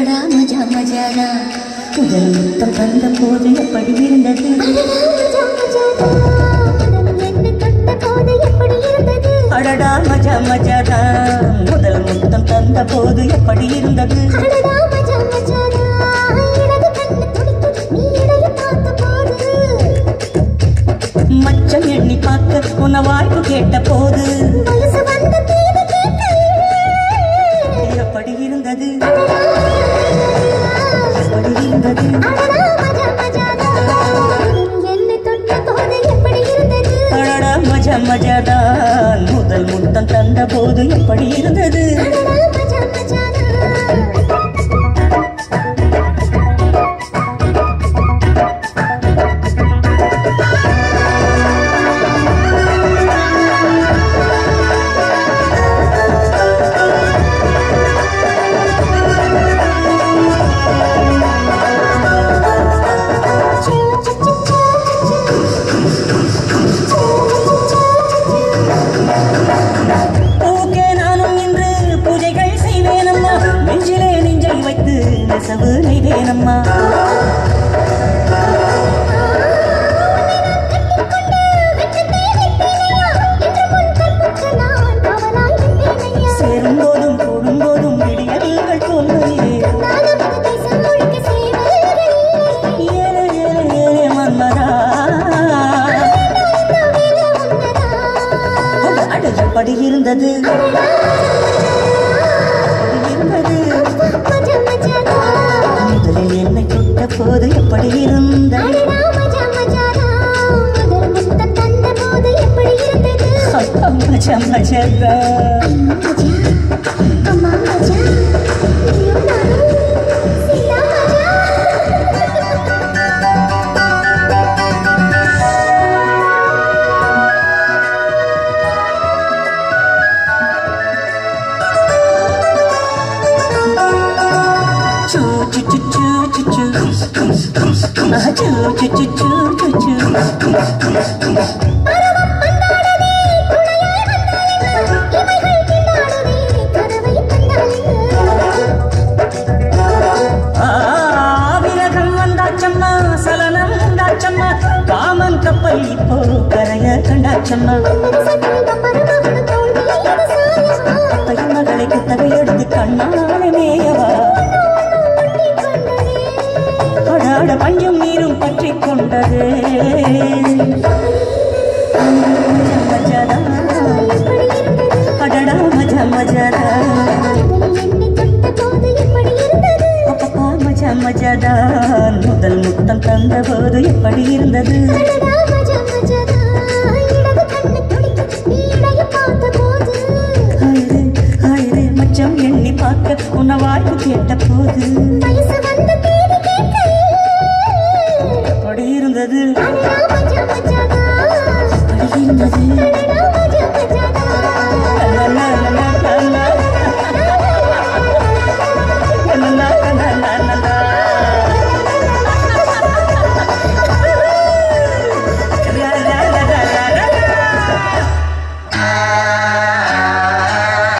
அடடா மஜா மஜாடா முதல் முத்தம் தந்த போது எப்படி இருந்தது அடடா மஜா மஜாடா முதல் முத்தம் தந்த போது எப்படி இருந்தது மச்சம் எண்ணி பார்க்க உன்ன வாய்ப்பு கேட்ட போது எப்படி இருந்தது எப்படி இருந்தது அடடா மஜா மஜாதான் முதல் முத்தம் தந்த போது எப்படி இருந்தது வேணம்மா சேரும் போதும் கூடும் போதும் விடியல்கள் தோன்றியே ஏழே ஏழே ஏழே மன்மதா எப்படி இருந்தது முதலில் என்னை தொட்ட போது எப்படி இருந்த மஜா மஜா விரகம் வந்தாச்சம்மா சலனம் உண்டாச்சம்மா காமன் கப்பல் இப்போ கரைய கண்டாச்சம்மா மகளை குத்தகை எடுத்து கண்ணாலே மேயவா அடாட பஞ்சும் நீரும் பற்றி கொண்டது அடடா மஜா மஜாடா மஜா மஜாதான் முதல் முத்தம் தந்த போது எப்படி இருந்தது மச்சம் எண்ணி பார்க்க உன்ன வாய்ப்பு கேட்ட போது எப்படி இருந்தது